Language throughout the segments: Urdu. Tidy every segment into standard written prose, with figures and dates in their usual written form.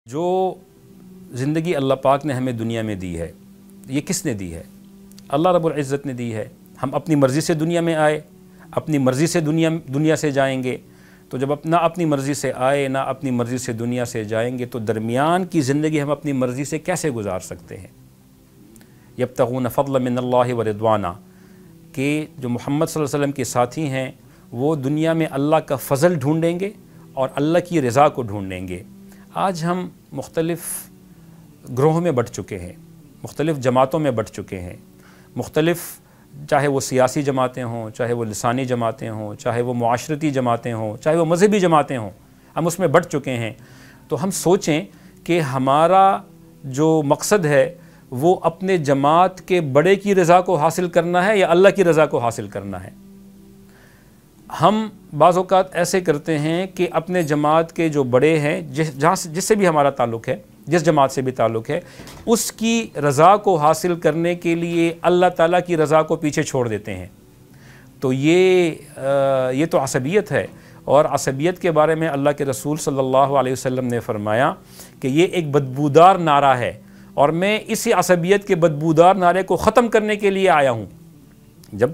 جو زندگی اللہ پاک نے ہمیں دنیا میں دی ہے، یہ کس نے دی ہے؟ اللہ رب العزت نے دی ہے۔ ہم اپنی مرضی سے دنیا میں آئے، اپنی مرضی سے دنیا سے جائیں گے، تو جب نہ اپنی مرضی سے آئے نہ اپنی مرضی سے دنیا سے جائیں گے تو درمیان کی زندگی ہم اپنی مرضی سے کیسے گزار سکتے ہیں؟ یبتغون فضلا من اللہ ورضوانا، کہ جو محمد صلی اللہ علیہ وسلم کے ساتھی ہیں وہ دنیا میں اللہ کا فضل ڈھونڈیں گے اور اللہ کی رضا کو ڈھونڈیں گے۔ آج ہم مختلف گروہوں میں بٹ چکے ہیں، مختلف جماعتوں میں بٹ چکے ہیں، مختلف، چاہے وہ سیاسی جماعتیں ہوں، چاہے وہ لسانی جماعتیں ہوں، چاہے وہ معاشرتی جماعتیں ہوں، چاہے وہ مذہبی جماعتیں ہوں، ہم اس میں بٹ چکے ہیں۔ تو ہم سوچیں کہ ہمارا جو مقصد ہے وہ اپنے جماعت کے بڑے کی رضا کو حاصل کرنا ہے یا اللہ کی رضا کو حاصل کرنا ہے؟ ہم بعض اوقات ایسے کرتے ہیں کہ اپنے جماعت کے جو بڑے ہیں، جس سے بھی ہمارا تعلق ہے، جس جماعت سے بھی تعلق ہے، اس کی رضا کو حاصل کرنے کے لیے اللہ تعالیٰ کی رضا کو پیچھے چھوڑ دیتے ہیں۔ تو یہ تو عصبیت ہے، اور عصبیت کے بارے میں اللہ کے رسول صلی اللہ علیہ وسلم نے فرمایا کہ یہ ایک بدبودار نعرہ ہے، اور میں اسی عصبیت کے بدبودار نعرے کو ختم کرنے کے لیے آیا ہوں۔ جب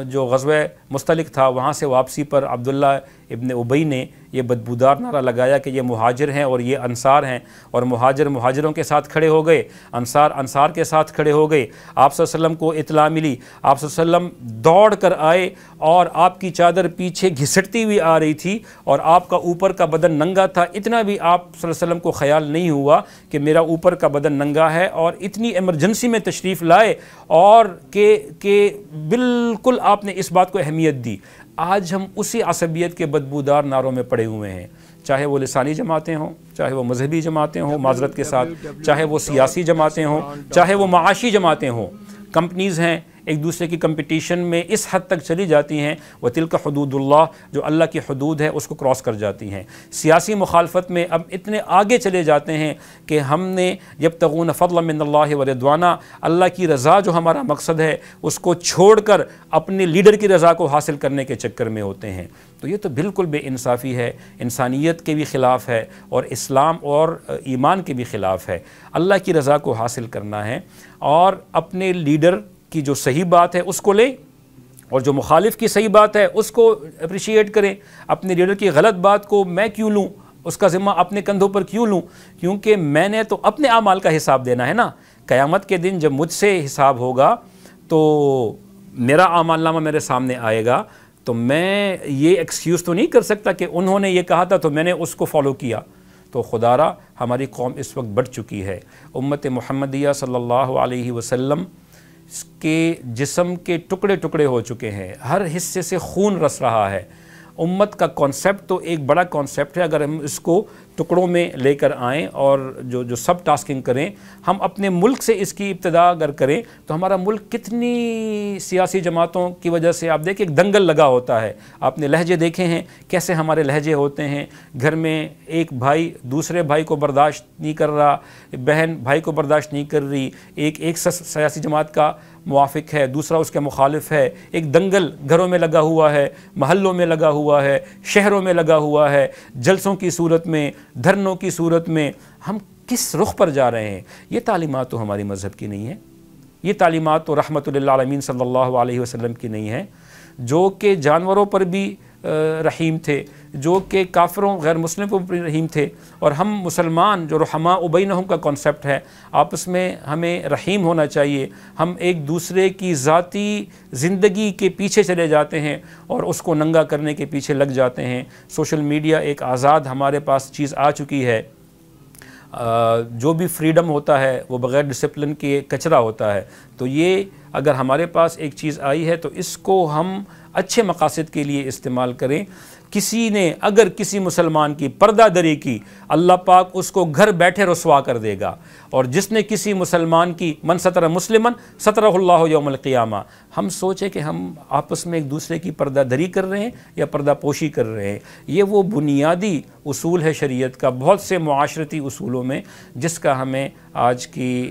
جو غزوہ مستلق تھا وہاں سے واپسی پر عبداللہ ابن ابی نے یہ بدبودار نعرہ لگایا کہ یہ مہاجر ہیں اور یہ انصار ہیں، اور مہاجر مہاجروں کے ساتھ کھڑے ہو گئے، انصار انصار کے ساتھ کھڑے ہو گئے۔ آپ صلی اللہ علیہ وسلم کو اطلاع ملی، آپ صلی اللہ علیہ وسلم دوڑ کر آئے اور آپ کی چادر پیچھے گھسٹتی ہوئی آ رہی تھی اور آپ کا اوپر کا بدن ننگا تھا۔ اتنا بھی آپ صلی اللہ علیہ وسلم کو خیال نہیں ہوا کہ میرا اوپر کا بدن ننگا ہے، اور اتنی ایمرجنسی میں تشریف لائے اور کہ بالکل آپ نے اس بات کو اہمیت دی۔ آج ہم اسی عصبیت کے بدبودار نعروں میں پڑے ہوئے ہیں، چاہے وہ لسانی جماعتیں ہوں، چاہے وہ مذہبی جماعتیں ہوں معذرت کے ساتھ، چاہے وہ سیاسی جماعتیں ہوں، چاہے وہ معاشی جماعتیں ہوں۔ کمپنیز ہیں، ایک دوسرے کی کمپٹیشن میں اس حد تک چلی جاتی ہیں، وَتِلْكَ حُدُودُ اللَّهِ، جو اللہ کی حدود ہے اس کو کراس کر جاتی ہیں۔ سیاسی مخالفت میں اب اتنے آگے چلے جاتے ہیں کہ ہم نے یبتغون فضلا من اللہ ورضوانا، اللہ کی رضا جو ہمارا مقصد ہے اس کو چھوڑ کر اپنے لیڈر کی رضا کو حاصل کرنے کے چکر میں ہوتے ہیں۔ تو یہ تو بالکل بے انصافی ہے، انسانیت کے بھی خلاف ہے اور اسلام اور ایمان کے بھی خلاف ہے۔ اللہ کی رضا کو حاصل کرنا ہے اور اپنے لیڈر کی جو صحیح بات ہے اس کو لیں، اور جو مخالف کی صحیح بات ہے اس کو اپریشیٹ کریں۔ اپنے لیڈر کی غلط بات کو میں کیوں لوں، اس کا ذمہ اپنے کندھوں پر کیوں لوں؟ کیونکہ میں نے تو اپنے اعمال کا حساب دینا ہے نا۔ قیامت کے دن جب مجھ سے حساب ہوگا تو میرا اعمال نامہ میرے سامنے آئے گا، تو میں یہ ایکسکیوز تو نہیں کر سکتا کہ انہوں نے یہ کہا تھا تو میں نے اس کو فالو کیا۔ تو خدارا ہماری قوم اس وقت بڑھ چکی ہے۔ امت محمدیہ صلی اللہ علیہ وسلم کے جسم کے ٹکڑے ٹکڑے ہو چکے ہیں، ہر حصے سے خون رس رہا ہے۔ امت کا کانسیپٹ تو ایک بڑا کانسیپٹ ہے، اگر ہم اس کو ٹکڑوں میں لے کر آئیں اور جو سب ٹاسکنگ کریں، ہم اپنے ملک سے اس کی ابتدا اگر کریں تو ہمارا ملک کتنی سیاسی جماعتوں کی وجہ سے آپ دیکھیں ایک دنگل لگا ہوتا ہے۔ آپ نے لہجے دیکھے ہیں کیسے ہمارے لہجے ہوتے ہیں، گھر میں ایک بھائی دوسرے بھائی کو برداشت نہیں کر رہا، بہن بھائی کو برداشت نہیں کر رہی، ایک سیاسی جماعت کا موافق ہے دوسرا اس کے مخالف ہے، ایک دنگل گھروں میں لگا ہوا ہے، محلوں میں لگا ہوا ہے، شہروں میں لگا ہوا ہے، جلسوں کی صورت میں، دھرنوں کی صورت میں۔ ہم کس رخ پر جا رہے ہیں؟ یہ تعلیمات تو ہماری مذہب کی نہیں ہے، یہ تعلیمات تو رحمت للعالمین صلی اللہ علیہ وسلم کی نہیں ہے، جو کہ جانوروں پر بھی رحیم تھے، جو کہ کافروں غیر مسلم پر بھی رحیم تھے، اور ہم مسلمان جو رحماء بینہم کا کانسیپٹ ہے، آپس میں ہمیں رحیم ہونا چاہیے۔ ہم ایک دوسرے کی ذاتی زندگی کے پیچھے چلے جاتے ہیں اور اس کو ننگا کرنے کے پیچھے لگ جاتے ہیں۔ سوشل میڈیا ایک آزاد ہمارے پاس چیز آ چکی ہے، جو بھی فریڈم ہوتا ہے وہ بغیر ڈسپلن کے کچرا ہوتا ہے۔ تو یہ اگر ہمارے پاس ایک چیز آئی ہے تو اس کو ہم اچھے مقاصد کے لیے استعمال کریں۔ کسی نے اگر کسی مسلمان کی پردہ دری کی، اللہ پاک اس کو گھر بیٹھے رسوا کر دے گا، اور جس نے کسی مسلمان کی من ستر مسلمن سترہ اللہ یوم القیامہ۔ ہم سوچیں کہ ہم آپس میں ایک دوسرے کی پردہ دری کر رہے ہیں یا پردہ پوشی کر رہے ہیں۔ یہ وہ بنیادی اصول ہے شریعت کا، بہت سے معاشرتی اصولوں میں، جس کا ہمیں آج کی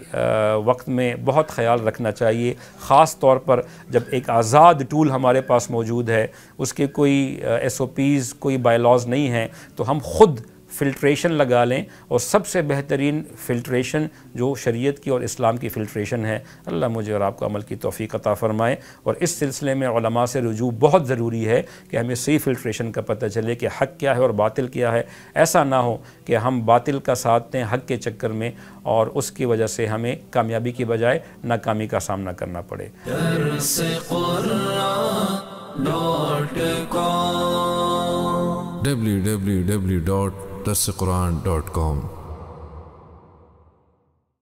وقت میں بہت خیال رکھنا چاہیے، خاص طور پر جب ایک آزاد ٹول ہمارے پاس موجود ہے، اس کے کوئی ایس او پیز کوئی بائی لاز نہیں ہیں، تو ہم خود فلٹریشن لگا لیں، اور سب سے بہترین فلٹریشن جو شریعت کی اور اسلام کی فلٹریشن ہے۔ اللہ مجھے اور آپ کو عمل کی توفیق عطا فرمائے، اور اس سلسلے میں علماء سے رجوع بہت ضروری ہے کہ ہمیں صحیح فلٹریشن کا پتہ چلے کہ حق کیا ہے اور باطل کیا ہے۔ ایسا نہ ہو کہ ہم باطل کا ساتھ دیں حق کے چکر میں، اور اس کی وجہ سے ہمیں کامیابی کی بجائے ناکامی کا سامنا کرنا پڑے۔ www.darsequran.com